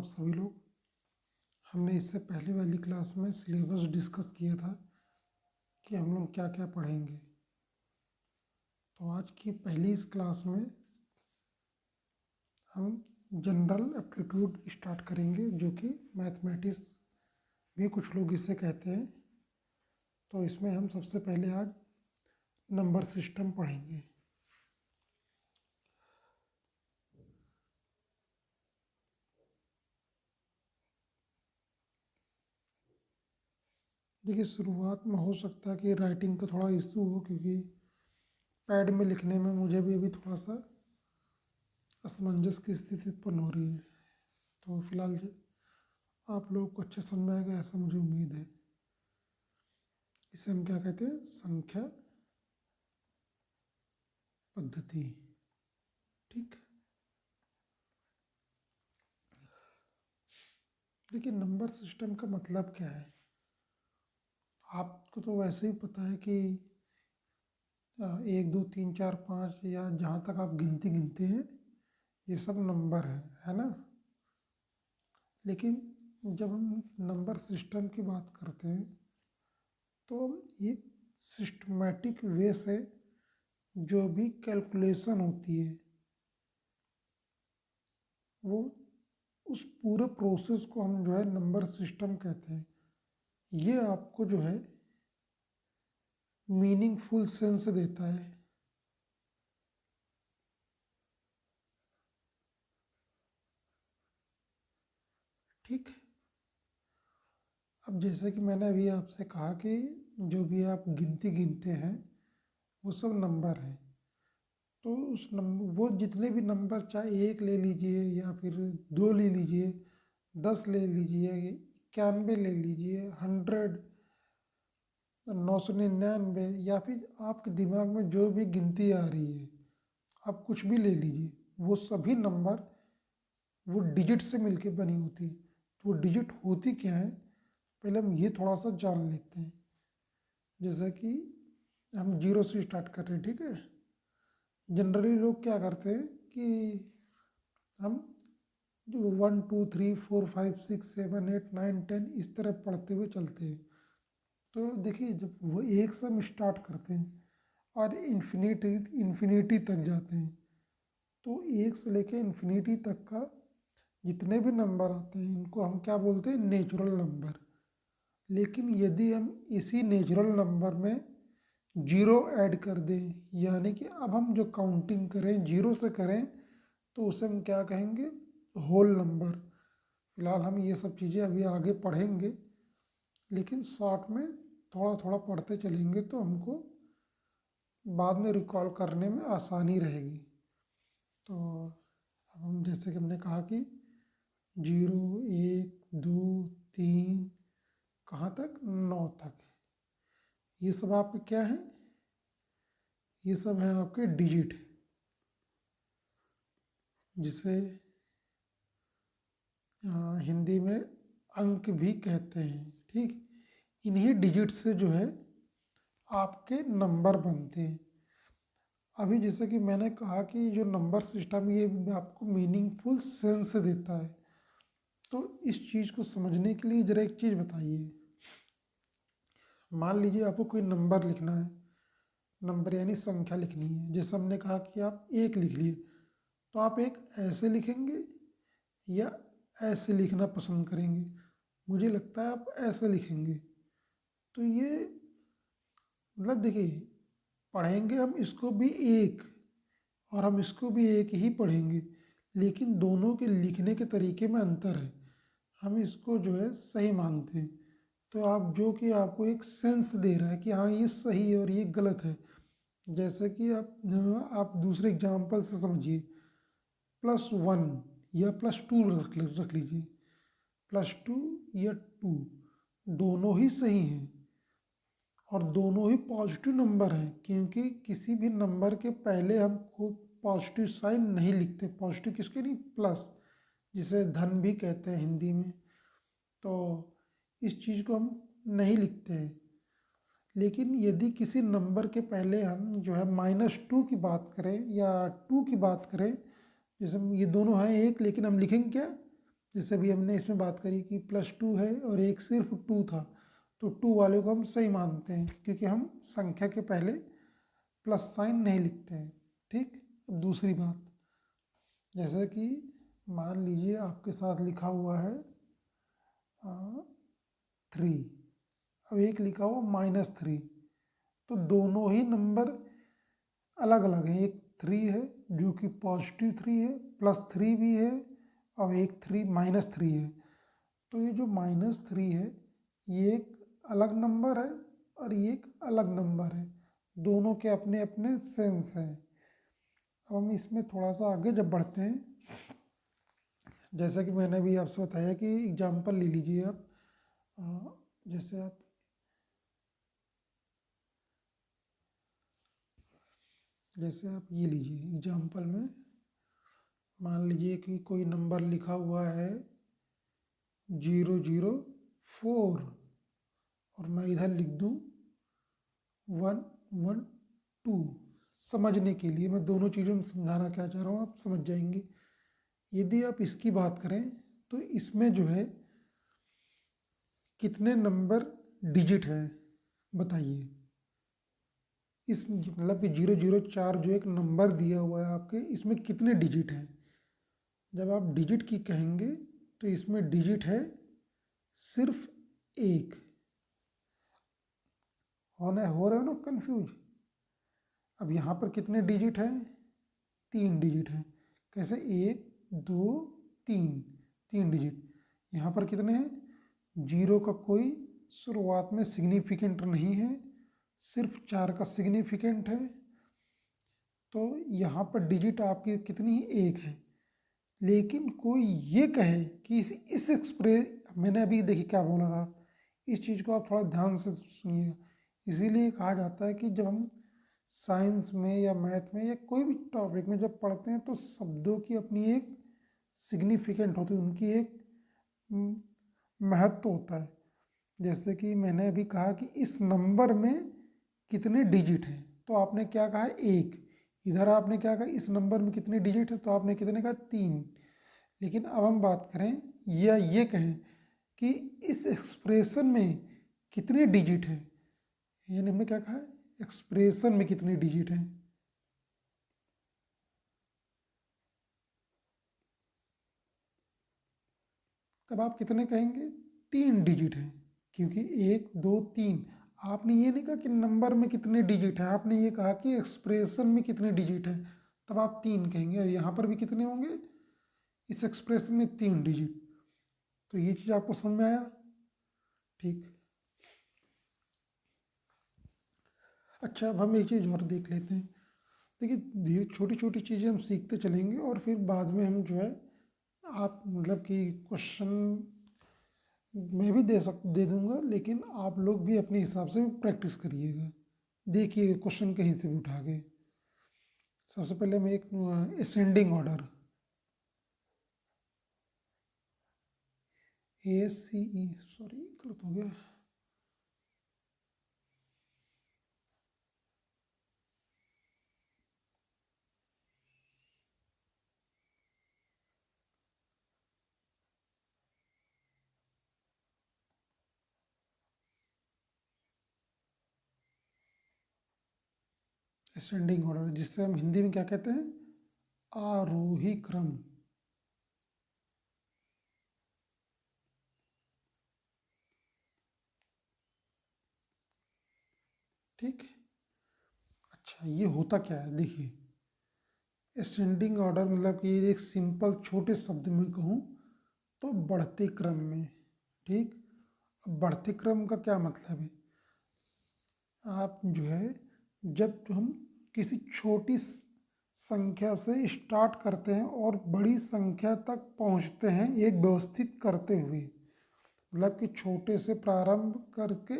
आप सभी लोग। हमने इससे पहले वाली क्लास में सिलेबस डिस्कस किया था कि हम लोग क्या क्या पढ़ेंगे। तो आज की पहली इस क्लास में हम जनरल एप्टीट्यूड स्टार्ट करेंगे, जो कि मैथमेटिक्स भी कुछ लोग इसे कहते हैं। तो इसमें हम सबसे पहले आज नंबर सिस्टम पढ़ेंगे। देखिए, शुरुआत में हो सकता है कि राइटिंग का थोड़ा इशू हो, क्योंकि पैड में लिखने में मुझे भी अभी थोड़ा सा असमंजस की स्थिति उत्पन्न हो रही है। तो फिलहाल आप लोगों को अच्छे समझ में आएगा, ऐसा मुझे उम्मीद है। इसे हम क्या कहते हैं? संख्या पद्धति। ठीक। देखिए, नंबर सिस्टम का मतलब क्या है? आपको तो वैसे ही पता है कि 1 2 3 4 5 या जहाँ तक आप गिनती गिनते हैं ये सब नंबर है ना। लेकिन जब हम नंबर सिस्टम की बात करते हैं तो हम एक सिस्टमैटिक वे से जो भी कैलकुलेशन होती है वो उस पूरे प्रोसेस को हम जो है नंबर सिस्टम कहते हैं। ये आपको जो है मीनिंगफुल सेंस देता है। ठीक। अब जैसे कि मैंने अभी आपसे कहा कि जो भी आप गिनती गिनते हैं वो सब नंबर हैं। तो उस नंबर वो जितने भी नंबर, चाहे 1 ले लीजिए या फिर 2 ले लीजिए, 10 ले लीजिए, 91 ले लीजिए, 100, 999, या फिर आपके दिमाग में जो भी गिनती आ रही है आप कुछ भी ले लीजिए, वो सभी नंबर वो डिजिट से मिलके बनी होती है। तो वो डिजिट होती क्या है, पहले हम ये थोड़ा सा जान लेते हैं। जैसे कि हम 0 से स्टार्ट कर रहे हैं, ठीक है। जनरली लोग क्या करते हैं कि हम जो 1 2 3 4 5 6 7 8 9 10 इस तरह पढ़ते हुए चलते हैं। तो देखिए, जब वो 1 से हम स्टार्ट करते हैं और इन्फिनिटी तक जाते हैं, तो 1 से लेके इन्फिनिटी तक का जितने भी नंबर आते हैं इनको हम क्या बोलते हैं? Natural number. लेकिन यदि हम इसी नेचुरल नंबर में जीरो ऐड कर दें, यानी कि अब हम जो काउंटिंग करें 0 से करें, तो उसे हम क्या कहेंगे? Whole number. फिलहाल हम ये सब चीज़ें अभी आगे पढ़ेंगे, लेकिन शॉर्ट में थोड़ा थोड़ा पढ़ते चलेंगे तो हमको बाद में रिकॉल करने में आसानी रहेगी। तो अब हम जैसे कि हमने कहा कि 0 1 2 3 कहाँ तक? 9 तक। ये सब आपके क्या है? ये सब हैं आपके डिजिट, जिसे हिंदी में अंक भी कहते हैं। ठीक। इन्हीं डिजिट से जो है आपके नंबर बनते हैं। अभी जैसे कि मैंने कहा कि जो नंबर सिस्टम ये आपको मीनिंगफुल सेंस देता है। तो इस चीज़ को समझने के लिए ज़रा एक चीज़ बताइए। मान लीजिए आपको कोई नंबर लिखना है, नंबर यानी संख्या लिखनी है। जैसे हमने कहा कि आप 1 लिख लिए, तो आप एक ऐसे लिखेंगे या ऐसे लिखना पसंद करेंगे? मुझे लगता है आप ऐसे लिखेंगे। तो ये मतलब देखिए, पढ़ेंगे हम इसको भी एक और हम इसको भी एक ही पढ़ेंगे, लेकिन दोनों के लिखने के तरीके में अंतर है। हम इसको जो है सही मानते हैं। तो आप जो कि आपको एक सेंस दे रहा है कि हाँ ये सही है और ये गलत है। जैसे कि आप दूसरे एग्जाम्पल से समझिए, +1 या +2 रख लीजिए। +2 या 2 दोनों ही सही हैं और दोनों ही पॉजिटिव नंबर हैं, क्योंकि किसी भी नंबर के पहले हम को पॉजिटिव साइन नहीं लिखते। पॉजिटिव किसके नहीं? प्लस, जिसे धन भी कहते हैं हिंदी में। तो इस चीज़ को हम नहीं लिखते हैं। लेकिन यदि किसी नंबर के पहले हम जो है -2 की बात करें या 2 की बात करें, जैसे ये दोनों हैं एक, लेकिन हम लिखेंगे क्या? जैसे भी हमने इसमें बात करी कि +2 है और एक सिर्फ 2 था, तो 2 वाले को हम सही मानते हैं क्योंकि हम संख्या के पहले प्लस साइन नहीं लिखते हैं। ठीक। अब दूसरी बात, जैसे कि मान लीजिए आपके साथ लिखा हुआ है 3, अब एक लिखा हुआ -3, तो दोनों ही नंबर अलग अलग हैं। एक 3 है जो कि +3 है, +3 भी है, और एक -3 है। तो ये जो -3 है ये एक अलग नंबर है और ये एक अलग नंबर है, दोनों के अपने अपने सेंस हैं। अब हम इसमें थोड़ा सा आगे जब बढ़ते हैं, जैसा कि मैंने भी आपसे बताया कि एग्जाम्पल ले लीजिए आप, जैसे आप ये लीजिए एग्जाम्पल में, मान लीजिए कि कोई नंबर लिखा हुआ है 004 और मैं इधर लिख दूँ 112। समझने के लिए मैं दोनों चीज़ों में समझाना क्या चाह रहा हूँ आप समझ जाएंगे। यदि आप इसकी बात करें तो इसमें जो है कितने नंबर डिजिट हैं बताइए। इस मतलब कि 004 जो एक नंबर दिया हुआ है आपके, इसमें कितने डिजिट हैं। जब आप डिजिट की कहेंगे तो इसमें डिजिट है सिर्फ एक। हो रहे हो ना कंफ्यूज। अब यहाँ पर कितने डिजिट हैं, 3 डिजिट हैं। कैसे, 1 2 3, 3 डिजिट। यहाँ पर कितने हैं, 0 का कोई शुरुआत में सिग्निफिकेंट नहीं है, सिर्फ 4 का सिग्निफिकेंट है। तो यहाँ पर डिजिट आपकी कितनी है, 1 है। लेकिन कोई ये कहे कि इस एक्सप्रेस, मैंने अभी देखिए क्या बोला था, इस चीज़ को आप थोड़ा ध्यान से सुनिएगा। इसीलिए कहा जाता है कि जब हम साइंस में या मैथ में या कोई भी टॉपिक में जब पढ़ते हैं तो शब्दों की अपनी एक सिग्निफिकेंट होती है, उनकी एक महत्व होता है। जैसे कि मैंने अभी कहा कि इस नंबर में कितने डिजिट हैं, तो आपने क्या कहा, 1। इधर आपने क्या कहा, इस नंबर में कितने डिजिट है, तो आपने कितने कहा, 3। लेकिन अब हम बात करें या ये कहें कि इस एक्सप्रेशन में कितने डिजिट हैं, यानी हमने क्या कहा, एक्सप्रेशन में कितने डिजिट हैं, तब आप कितने कहेंगे, 3 डिजिट हैं। क्योंकि 1 2 3, आपने ये नहीं कहा कि नंबर में कितने डिजिट हैं, आपने ये कहा कि एक्सप्रेशन में कितने डिजिट हैं, तब आप 3 कहेंगे। और यहाँ पर भी कितने होंगे, इस एक्सप्रेशन में 3 डिजिट। तो ये चीज़ आपको समझ में आया। ठीक। अच्छा, अब हम एक चीज़ और देख लेते हैं। देखिए छोटी छोटी चीज़ें हम सीखते चलेंगे और फिर बाद में हम जो है, आप मतलब कि क्वेश्चन मैं भी दे दूंगा, लेकिन आप लोग भी अपने हिसाब से प्रैक्टिस करिएगा। देखिए क्वेश्चन कहीं से भी उठा के। सबसे पहले मैं एक असेंडिंग ऑर्डर, ACE, सॉरी गलत हो गया, असेंडिंग ऑर्डर जिससे हम हिंदी में क्या कहते हैं, आरोही क्रम। ठीक। अच्छा, ये होता क्या है, देखिए असेंडिंग ऑर्डर मतलब कि एक सिंपल छोटे शब्द में कहूँ तो बढ़ते क्रम में। ठीक। अब बढ़ते क्रम का क्या मतलब है, आप जो है जब हम किसी छोटी संख्या से स्टार्ट करते हैं और बड़ी संख्या तक पहुंचते हैं एक व्यवस्थित करते हुए, मतलब कि छोटे से प्रारंभ करके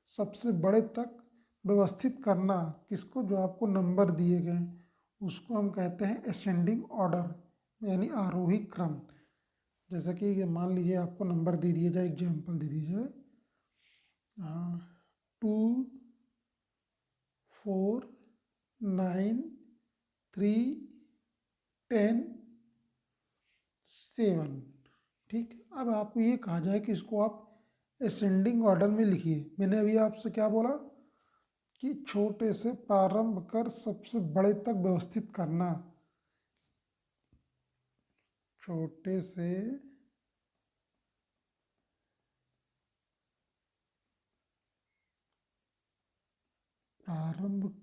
सबसे बड़े तक व्यवस्थित करना, किसको, जो आपको नंबर दिए गए हैं उसको हम कहते हैं असेंडिंग ऑर्डर यानी आरोही क्रम। जैसे कि ये मान लीजिए आपको नंबर दे दिया जाए, एग्जाम्पल दे दिया जाए 2 4 9 3 10 7। ठीक, अब आपको ये कहा जाए कि इसको आप असेंडिंग ऑर्डर में लिखिए। मैंने अभी आपसे क्या बोला कि छोटे से प्रारंभ कर सबसे बड़े तक व्यवस्थित करना। छोटे से प्रारंभ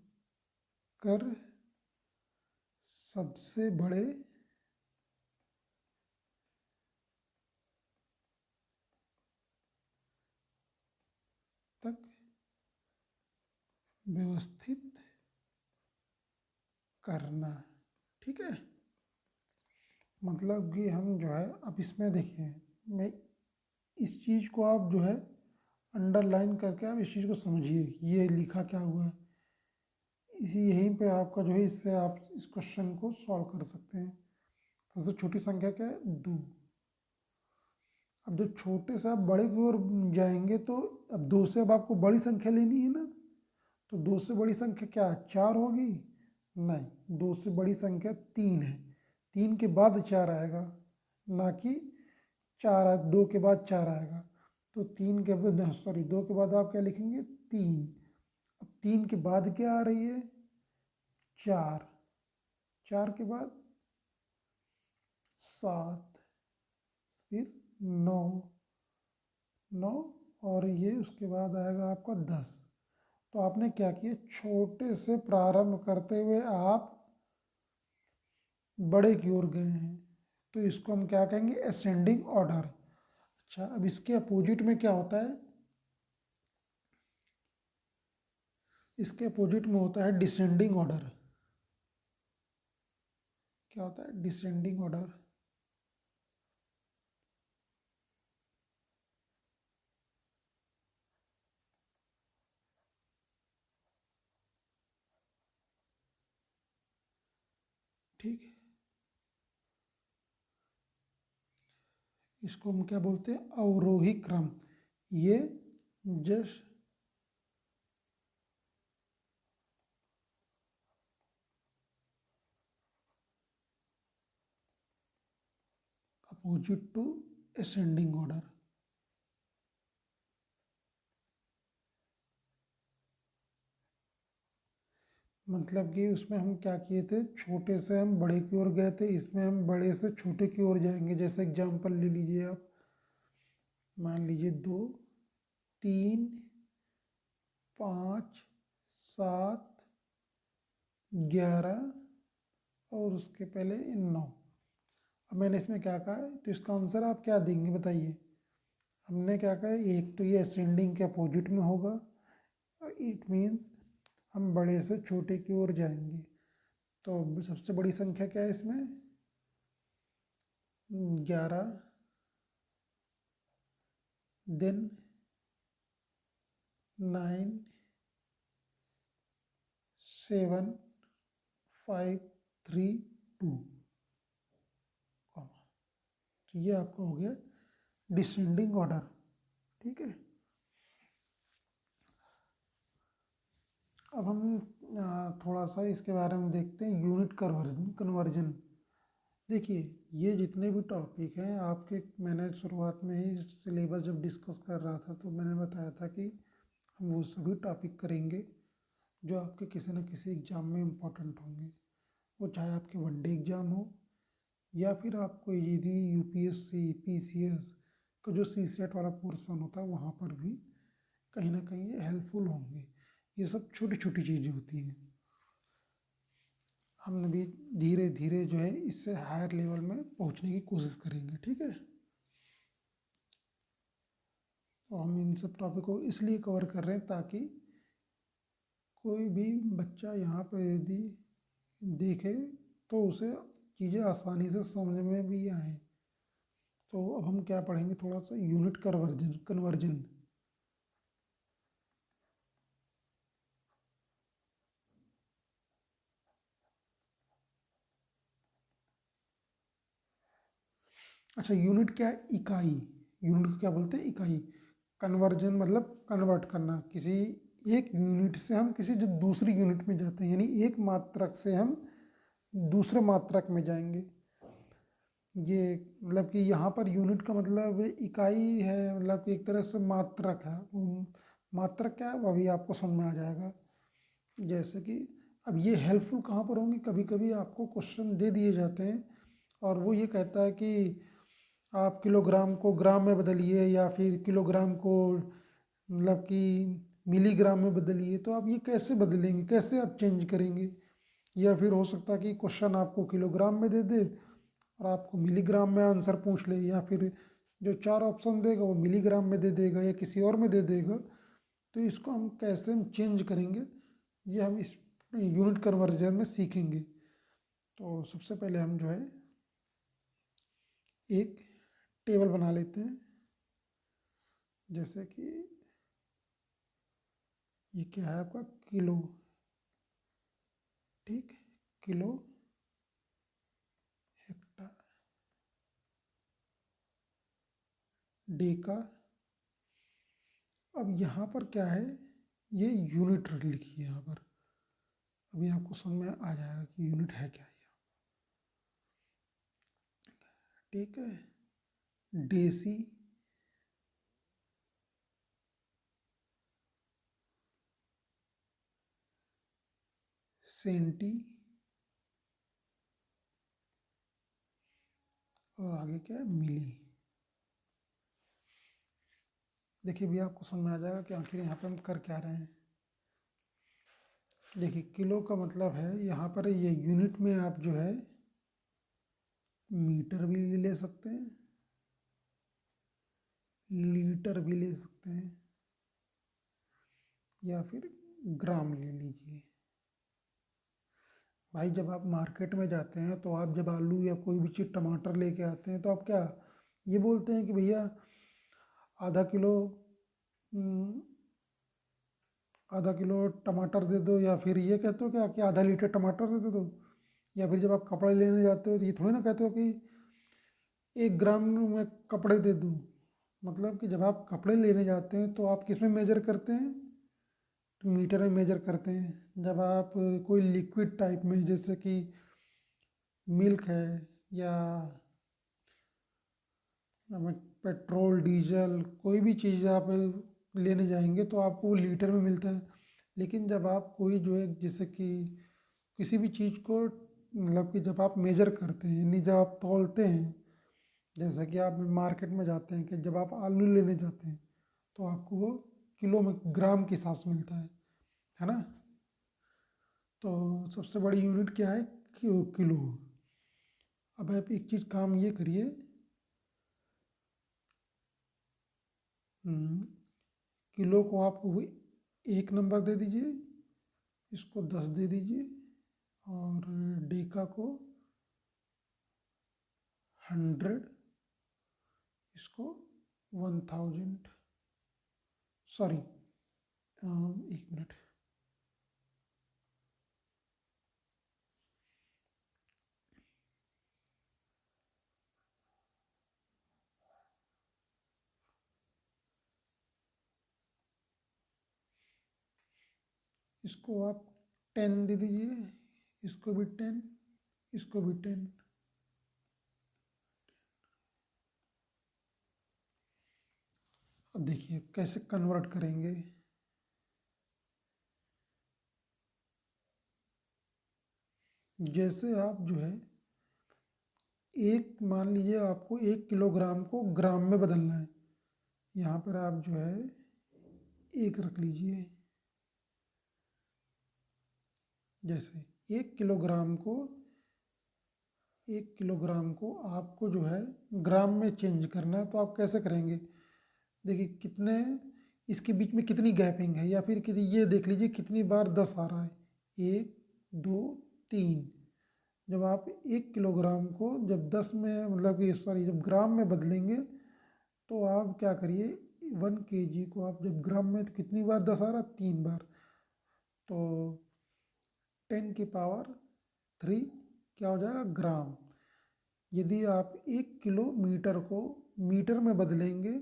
कर सबसे बड़े तक व्यवस्थित करना। ठीक है, मतलब कि हम जो है, अब इसमें देखिए, मैं इस चीज़ को आप जो है अंडरलाइन करके आप इस चीज़ को समझिए, ये लिखा क्या हुआ है। इसी यहीं पे आपका जो है, इससे आप इस क्वेश्चन को सॉल्व कर सकते हैं। सबसे छोटी संख्या क्या है? 2। अब जब छोटे से आप बड़े की ओर जाएंगे तो अब 2 से अब आपको बड़ी संख्या लेनी है ना, तो 2 से बड़ी संख्या क्या 4 होगी? नहीं, 2 से बड़ी संख्या 3 है। 3 के बाद 4 आएगा, ना कि 2 के बाद 4 आएगा। तो 3 के बाद, सॉरी, 2 के बाद आप क्या लिखेंगे? 3। अब 3 के बाद क्या आ रही है? 4। 4 के बाद 7, फिर 9। 9 और ये उसके बाद आएगा आपका 10। तो आपने क्या किया? छोटे से प्रारंभ करते हुए आप बड़े की ओर गए हैं, तो इसको हम क्या कहेंगे? Ascending order. अच्छा, अब इसके अपोजिट में क्या होता है? इसके अपोजिट में होता है डिसेंडिंग ऑर्डर। क्या होता है? Descending order. ठीक, इसको हम क्या बोलते हैं? अवरोही क्रम। ये just opposite to ascending order. मतलब कि उसमें हम क्या किए थे? छोटे से हम बड़े की ओर गए थे, इसमें हम बड़े से छोटे की ओर जाएंगे। जैसे एग्जांपल ले लीजिए आप, मान लीजिए 2, 3, 5, 7, 11 और उसके पहले 9। अब मैंने इसमें क्या कहा है, तो इसका आंसर आप क्या देंगे बताइए? हमने क्या कहा है? एक तो ये असेंडिंग के अपोजिट में होगा, इट मीन्स हम बड़े से छोटे की ओर जाएंगे। तो सबसे बड़ी संख्या क्या है इसमें? 11, देन 9, 7, 5, 3, 2। तो ये आपका हो गया डिसेंडिंग ऑर्डर। ठीक है, अब हम थोड़ा सा इसके बारे में देखते हैं, यूनिट कन्वर्जन। देखिए, ये जितने भी टॉपिक हैं आपके, मैंने शुरुआत में ही सिलेबस जब डिस्कस कर रहा था तो मैंने बताया था कि हम वो सभी टॉपिक करेंगे जो आपके किसी न किसी एग्ज़ाम में इम्पोर्टेंट होंगे। वो चाहे आपके वनडे एग्ज़ाम हो, या फिर आपको यदि यूपीएससी पीसीएस का जो सीसेट वाला पोर्सन होता है वहाँ पर भी कहीं ना कहीं ये हेल्पफुल होंगे। ये सब छोटी छोटी चीज़ें होती हैं। हम भी धीरे धीरे जो है इससे हायर लेवल में पहुंचने की कोशिश करेंगे। ठीक है, तो हम इन सब टॉपिक को इसलिए कवर कर रहे हैं ताकि कोई भी बच्चा यहाँ पर यदि देखे तो उसे चीज़ें आसानी से समझ में भी आए। तो अब हम क्या पढ़ेंगे? थोड़ा सा यूनिट कन्वर्जन। अच्छा, यूनिट क्या है? इकाई। यूनिट को क्या बोलते हैं? इकाई। कन्वर्जन मतलब कन्वर्ट करना, किसी एक यूनिट से हम किसी जो दूसरी यूनिट में जाते हैं, यानी एक मात्रक से हम दूसरे मात्रक में जाएंगे। ये मतलब कि यहाँ पर यूनिट का मतलब इकाई है, मतलब कि एक तरह से मात्रक है। मात्रक क्या है वो अभी आपको समझ में आ जाएगा। जैसे कि अब ये हेल्पफुल कहाँ पर होंगी, कभी कभी आपको क्वेश्चन दे दिए जाते हैं और वो ये कहता है कि आप किलोग्राम को ग्राम में बदलिए या फिर किलोग्राम को मतलब कि मिलीग्राम में बदलिए, तो आप ये कैसे बदलेंगे, कैसे आप चेंज करेंगे। या फिर हो सकता है कि क्वेश्चन आपको किलोग्राम में दे दे और आपको मिलीग्राम में आंसर पूछ ले, या फिर जो चार ऑप्शन देगा वो मिलीग्राम में दे देगा या किसी और में दे देगा। तो इसको हम कैसे हम चेंज करेंगे, ये हम इस यूनिट कन्वर्जन में सीखेंगे। तो सबसे पहले हम जो है एक टेबल बना लेते हैं। जैसे कि ये क्या है आपका किलो, ठीक, किलो हेक्टा डेका। अब यहाँ पर क्या है, ये यूनिट लिखी है यहाँ पर। अभी आपको समझ में आ जाएगा कि यूनिट है क्या ये। ठीक है, डेसी, सेंटी, और आगे क्या है मिली। देखिए भी आपको समझ में आ जाएगा कि आखिर यहाँ पे हम कर क्या रहे हैं। देखिए किलो का मतलब है यहाँ पर ये यूनिट में आप जो है मीटर भी ले सकते हैं, लीटर भी ले सकते हैं, या फिर ग्राम ले लीजिए। भाई जब आप मार्केट में जाते हैं तो आप जब आलू या कोई भी चीज़ टमाटर लेके आते हैं तो आप क्या ये बोलते हैं कि भैया आधा किलो हम्म, आधा किलो टमाटर दे दो, या फिर ये कहते हो क्या कि आधा लीटर टमाटर दे दो। या फिर जब आप कपड़े लेने जाते हो तो ये थोड़ी ना कहते हो कि 1 ग्राम में कपड़े दे दूँ। मतलब कि जब आप कपड़े लेने जाते हैं तो आप किस में मेजर करते हैं, तो मीटर में मेजर करते हैं। जब आप कोई लिक्विड टाइप में जैसे कि मिल्क है या पेट्रोल डीजल कोई भी चीज़ आप लेने जाएंगे तो आपको वो लीटर में मिलता है। लेकिन जब आप कोई जो है जैसे कि किसी भी चीज़ को मतलब कि जब आप मेजर करते हैं यानी जब आप तौलते हैं, जैसे कि आप मार्केट में जाते हैं कि जब आप आलू लेने जाते हैं तो आपको वो किलो में ग्राम के हिसाब से मिलता है ना। तो सबसे बड़ी यूनिट क्या है, किलो। अब आप एक चीज़ काम ये करिए, हम्म, किलो को आप वो 1 नंबर दे दीजिए, इसको 10 दे दीजिए, और डेका को 100, इसको 1000, सॉरी 1 मिनट, इसको आप 10 दे दीजिए, इसको भी 10, इसको भी 10। अब देखिए कैसे कन्वर्ट करेंगे। जैसे आप जो है एक मान लीजिए आपको 1 किलोग्राम को ग्राम में बदलना है, यहाँ पर आप जो है एक रख लीजिए। जैसे एक किलोग्राम को 1 किलोग्राम को आपको जो है ग्राम में चेंज करना है, तो आप कैसे करेंगे। देखिए कितने इसके बीच में कितनी गैपिंग है, या फिर कितनी ये देख लीजिए कितनी बार 10 आ रहा है, 1 2 3। जब आप 1 किलोग्राम को जब 10 में मतलब कि सॉरी जब ग्राम में बदलेंगे तो आप क्या करिए, 1 kg को आप जब ग्राम में तो कितनी बार 10 आ रहा, 3 बार। तो 10 की पावर 3 क्या हो जाएगा ग्राम। यदि आप 1 किलोमीटर को मीटर में बदलेंगे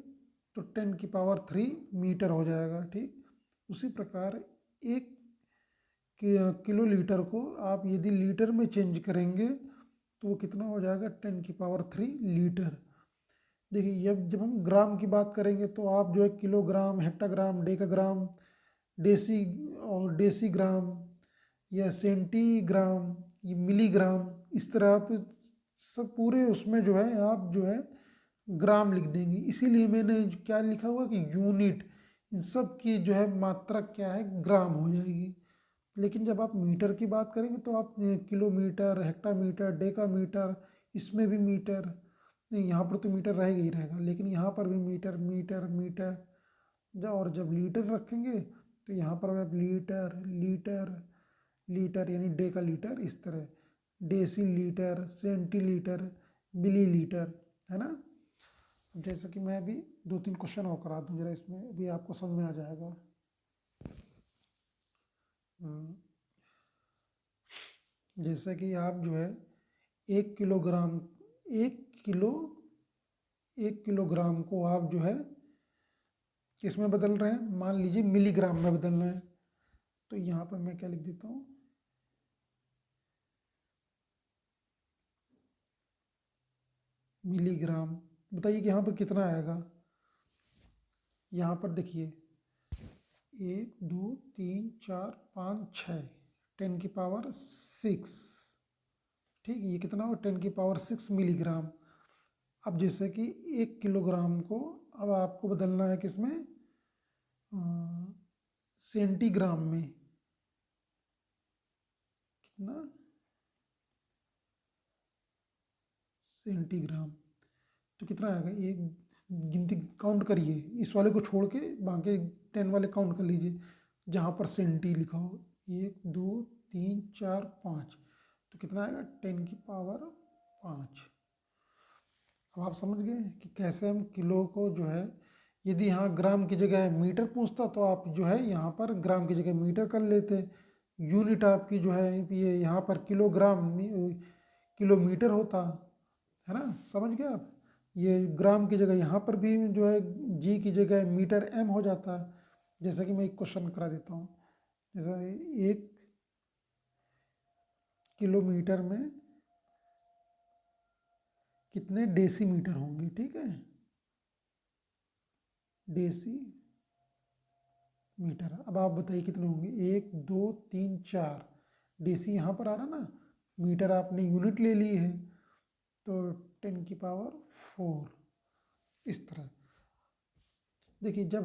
तो 10 की पावर 3 मीटर हो जाएगा, ठीक। उसी प्रकार 1 किलो लीटर को आप यदि लीटर में चेंज करेंगे तो वो कितना हो जाएगा 10⁻³ लीटर। देखिए जब हम ग्राम की बात करेंगे तो आप जो है किलोग्राम, हेक्टाग्राम, डेकाग्राम, डेसी और डेसीग्राम या सेंटीग्राम, ये मिलीग्राम, इस तरह आप सब पूरे उसमें जो है आप जो है ग्राम लिख देंगे। इसीलिए मैंने क्या लिखा हुआ कि यूनिट, इन सब की जो है मात्रा क्या है ग्राम हो जाएगी। लेकिन जब आप मीटर की बात करेंगे तो आप किलोमीटर, हेक्टामीटर, डेकामीटर, इसमें भी मीटर, नहीं यहाँ पर तो मीटर रहेगा ही रहेगा, लेकिन यहाँ पर भी मीटर मीटर मीटर। और जब लीटर रखेंगे तो यहाँ पर आप लीटर लीटर लीटर यानी डेका लीटर, इस तरह डेसी लीटर, सेंटीलीटर, मिलीलीटर, है ना। जैसे कि मैं अभी 2-3 क्वेश्चन और करा दूँ जरा, इसमें भी आपको समझ में आ जाएगा। जैसे कि आप जो है 1 किलोग्राम, 1 किलो 1 किलोग्राम को आप जो है किस में बदल रहे हैं, मान लीजिए मिलीग्राम में बदल रहे हैं। तो यहाँ पर मैं क्या लिख देता हूँ, मिलीग्राम। बताइए कि यहाँ पर कितना आएगा। यहाँ पर देखिए 1 2 3 4 5 6, 10⁻⁶, ठीक। ये कितना हो 10⁻⁶ मिलीग्राम। अब जैसे कि 1 किलोग्राम को अब आपको बदलना है किसमें, सेंटीग्राम में। कितना, सेंटीग्राम। तो कितना आएगा, एक गिनती काउंट करिए, इस वाले को छोड़ के बाकी 10 वाले काउंट कर लीजिए जहाँ पर सेंटी लिखा हो। 1 2 3 4 5, तो कितना आएगा 10⁻⁵। अब आप समझ गए कि कैसे हम किलो को जो है, यदि यहाँ ग्राम की जगह मीटर पूछता तो आप जो है यहाँ पर ग्राम की जगह मीटर कर लेते। यूनिट आपकी जो है ये यहाँ पर किलोग्राम किलोमीटर होता, है ना। समझ गए आप। ये ग्राम की जगह यहाँ पर भी जो है जी की जगह मीटर एम हो जाता है। जैसे कि मैं एक क्वेश्चन करा देता हूँ। जैसे 1 किलोमीटर में कितने डेसीमीटर होंगे, ठीक है, डेसीमीटर। अब आप बताइए कितने होंगे, 1 2 3 4, डेसी यहाँ पर आ रहा ना, मीटर आपने यूनिट ले ली है तो 10⁻⁴। इस तरह देखिए जब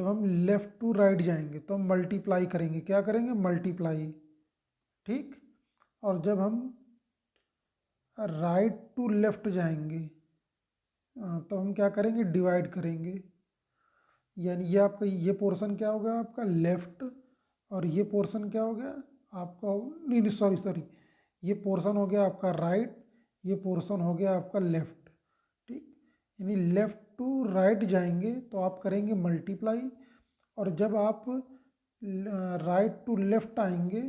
हम लेफ़्ट टू राइट जाएंगे तो हम मल्टीप्लाई करेंगे, क्या करेंगे, मल्टीप्लाई, ठीक। और जब हम राइट टू लेफ़्ट जाएंगे तो हम क्या करेंगे, डिवाइड करेंगे। यानी ये आपका ये पोर्शन क्या हो गया आपका लेफ़्ट, और ये पोर्शन क्या हो गया आपका, नहीं नहीं सॉरी सॉरी, ये पोर्शन हो गया आपका राइट, ये पोर्शन हो गया आपका लेफ़्ट, ठीक। यानी लेफ़्ट टू राइट जाएंगे तो आप करेंगे मल्टीप्लाई, और जब आप राइट टू लेफ़्ट आएंगे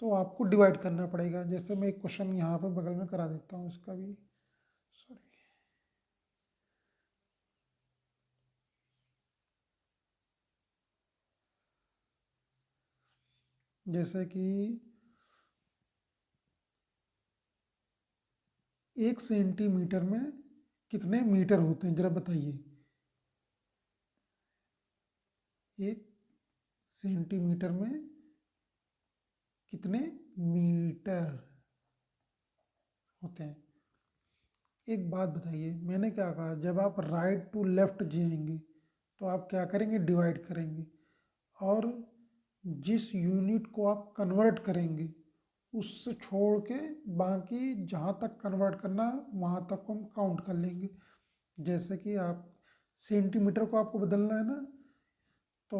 तो आपको डिवाइड करना पड़ेगा। जैसे मैं एक क्वेश्चन यहाँ पे बगल में करा देता हूँ इसका भी, सॉरी। जैसे कि 1 सेंटीमीटर में कितने मीटर होते हैं, जरा बताइए। 1 सेंटीमीटर में कितने मीटर होते हैं। एक बात बताइए, मैंने क्या कहा, जब आप राइट टू लेफ़्ट जाएंगे तो आप क्या करेंगे, डिवाइड करेंगे, और जिस यूनिट को आप कन्वर्ट करेंगे उससे छोड़ के बाकी जहाँ तक कन्वर्ट करना है वहाँ तक को हम काउंट कर लेंगे। जैसे कि आप सेंटीमीटर को आपको बदलना है ना, तो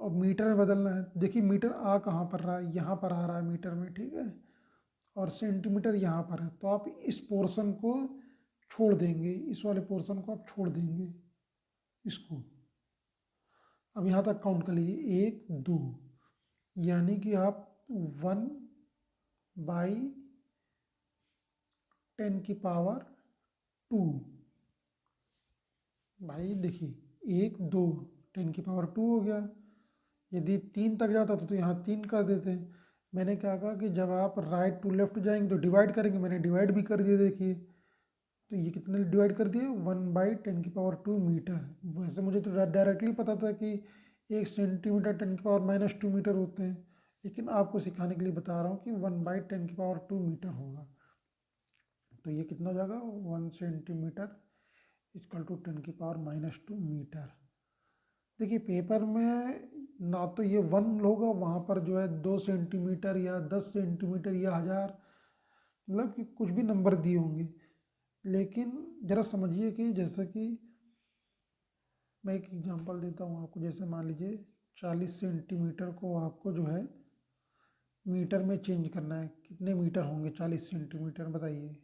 अब मीटर में बदलना है। देखिए मीटर आ कहाँ पर रहा है, यहाँ पर आ रहा है मीटर में, ठीक है, और सेंटीमीटर यहाँ पर है, तो आप इस पोर्शन को छोड़ देंगे, इस वाले पोर्शन को आप छोड़ देंगे इसको। अब यहाँ तक काउंट कर लीजिए 1 2, यानी कि आप 1/10⁻²। भाई देखिए 1 2 10⁻² हो गया। यदि 3 तक जाता तो यहाँ 3 कर देते हैं, मैंने क्या कहा कि जब आप राइट टू लेफ्ट जाएंगे तो डिवाइड करेंगे, मैंने डिवाइड भी कर दिया देखिए। तो ये कितने डिवाइड कर दिए, 1/10⁻²मीटर। वैसे मुझे तो डायरेक्टली पता था कि 1 सेंटीमीटर 10⁻²मीटर होते हैं, लेकिन आपको सिखाने के लिए बता रहा हूँ कि 1/10⁻²मीटर होगा। तो ये कितना हो जाएगा, 1 सेंटीमीटर इक्वल टू 10⁻²मीटर। देखिए पेपर में ना तो ये 1 होगा, वहाँ पर जो है 2 सेंटीमीटर या 10 सेंटीमीटर या 1000, मतलब कि कुछ भी नंबर दिए होंगे। लेकिन ज़रा समझिए कि जैसे कि मैं एक एग्जांपल देता हूँ आपको। जैसे मान लीजिए 40 सेंटीमीटर को आपको जो है मीटर में चेंज करना है, कितने मीटर होंगे 40 सेंटीमीटर, बताइए।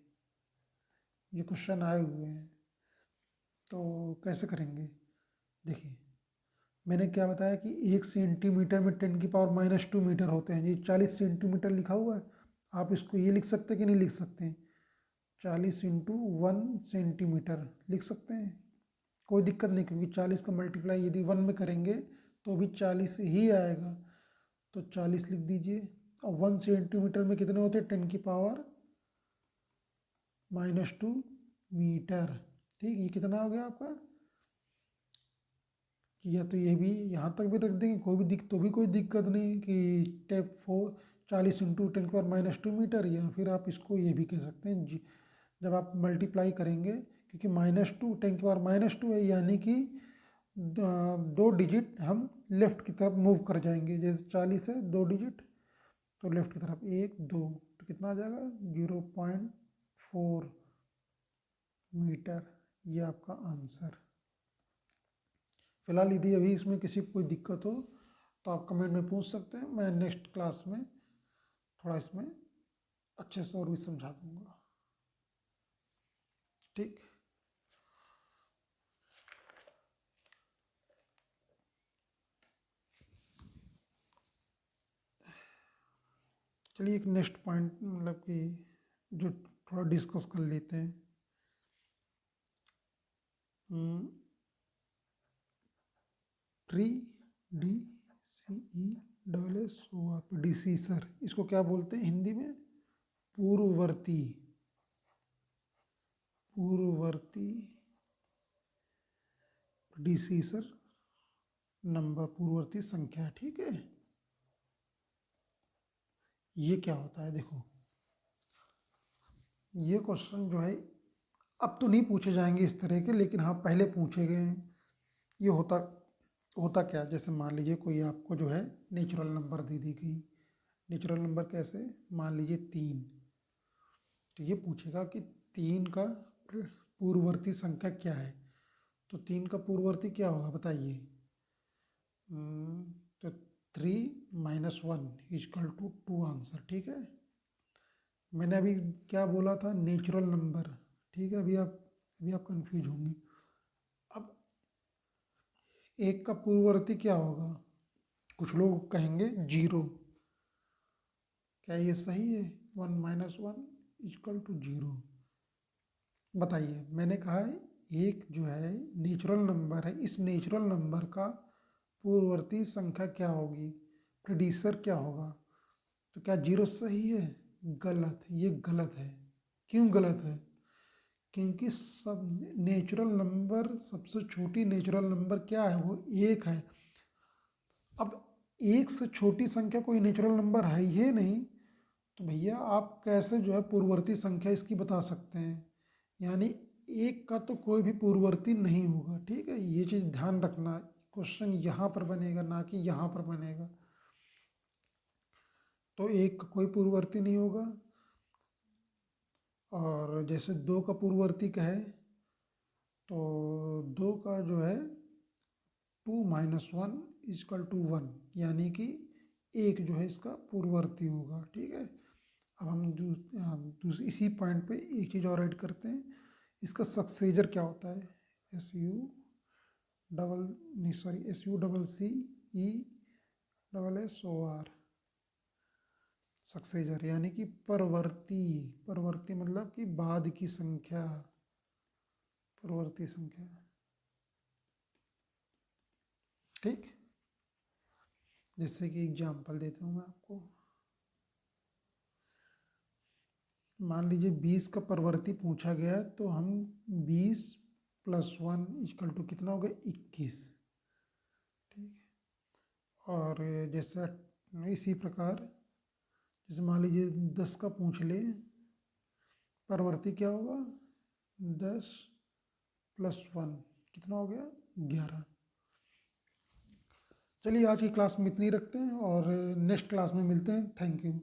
ये क्वेश्चन आए हुए हैं, तो कैसे करेंगे। देखिए मैंने क्या बताया कि 1 सेंटीमीटर में 10⁻²मीटर होते हैं। ये 40 सेंटीमीटर लिखा हुआ है, आप इसको ये लिख सकते हैं कि नहीं लिख सकते हैं, 40 × 1 सेंटीमीटर लिख सकते हैं, कोई दिक्कत नहीं, क्योंकि 40 का मल्टीप्लाई यदि 1 में करेंगे तो भी 40 ही आएगा। तो 40 लिख दीजिए। और 1 सेंटीमीटर में कितने होते हैं, 10⁻²मीटर। ठीक, ये कितना हो गया आपका, या तो ये भी यहाँ तक भी रख देंगे, कोई भी कोई दिक्कत नहीं कि टेप 40 × 10⁻²मीटर, या फिर आप इसको ये भी कह सकते हैं जब आप मल्टीप्लाई करेंगे, क्योंकि -2 10⁻² है, यानी कि 2 डिजिट हम लेफ्ट की तरफ मूव कर जाएंगे। जैसे 40 है 2 डिजिट, तो लेफ्ट की तरफ 1 2, तो कितना आ जाएगा 0.4 मीटर। ये आपका आंसर। फिलहाल यदि अभी इसमें किसी को कोई दिक्कत हो तो आप कमेंट में पूछ सकते हैं, मैं नेक्स्ट क्लास में थोड़ा इसमें अच्छे से और भी समझा दूंगा। ठीक, चलिए एक नेक्स्ट पॉइंट मतलब कि जो थोड़ा डिस्कस कर लेते हैं। 3DCE डिसीसर, इसको क्या बोलते हैं हिंदी में, पूर्ववर्ती। पूर्ववर्ती डिसीसर नंबर, पूर्ववर्ती संख्या। ठीक है, ये क्या होता है देखो, ये क्वेश्चन जो है अब तो नहीं पूछे जाएंगे इस तरह के, लेकिन हाँ पहले पूछे गए हैं। ये होता होता क्या, जैसे मान लीजिए कोई आपको जो है नेचुरल नंबर दे दी गई। नेचुरल नंबर कैसे, मान लीजिए 3, तो ये पूछेगा कि 3 का पूर्ववर्ती संख्या क्या है। तो 3 का पूर्ववर्ती क्या होगा बताइए। तो 3 - 1 = 2 आंसर। ठीक है, मैंने अभी क्या बोला था, नेचुरल नंबर। ठीक है, अभी आप कंफ्यूज होंगे। अब 1 का पूर्ववर्ती क्या होगा, कुछ लोग कहेंगे 0। क्या ये सही है, 1 - 1 = 0। बताइए, मैंने कहा है एक जो है नेचुरल नंबर है, इस नेचुरल नंबर का पूर्ववर्ती संख्या क्या होगी, प्रेडिसर क्या होगा। तो क्या 0 सही है, गलत, ये गलत है। क्यों गलत है, क्योंकि सब नेचुरल नंबर, सबसे छोटी नेचुरल नंबर क्या है, वो 1 है। अब 1 से छोटी संख्या कोई नेचुरल नंबर है ही नहीं, तो भैया आप कैसे जो है पूर्ववर्ती संख्या इसकी बता सकते हैं। यानी 1 का तो कोई भी पूर्ववर्ती नहीं होगा। ठीक है, ये चीज़ ध्यान रखना, क्वेश्चन यहाँ पर बनेगा ना कि यहाँ पर बनेगा। तो 1 का कोई पूर्ववर्ती नहीं होगा। और जैसे 2 का पूर्ववर्ती का है, तो 2 का जो है 2 - 1 = 1, यानी कि 1 जो है इसका पूर्ववर्ती होगा। ठीक है, अब हम दूसरी इसी पॉइंट पे एक चीज़ और ऐड करते हैं, इसका सक्सेजर क्या होता है। SUCCESSOR, सक्सेजर यानी कि परवर्ती। परवर्ती मतलब कि बाद की संख्या, परवर्ती संख्या। ठीक, जैसे कि एग्जांपल देता हूँ मैं आपको। मान लीजिए 20 का परवर्ती पूछा गया है, तो हम 20 + 1 = कितना हो गया, 21। ठीक। और जैसे इसी प्रकार जैसे मान लीजिए 10 का पूछ ले, परवर्ती क्या होगा, 10 + 1 कितना हो गया, 11। चलिए आज की क्लास में इतनी रखते हैं और नेक्स्ट क्लास में मिलते हैं। Thank you.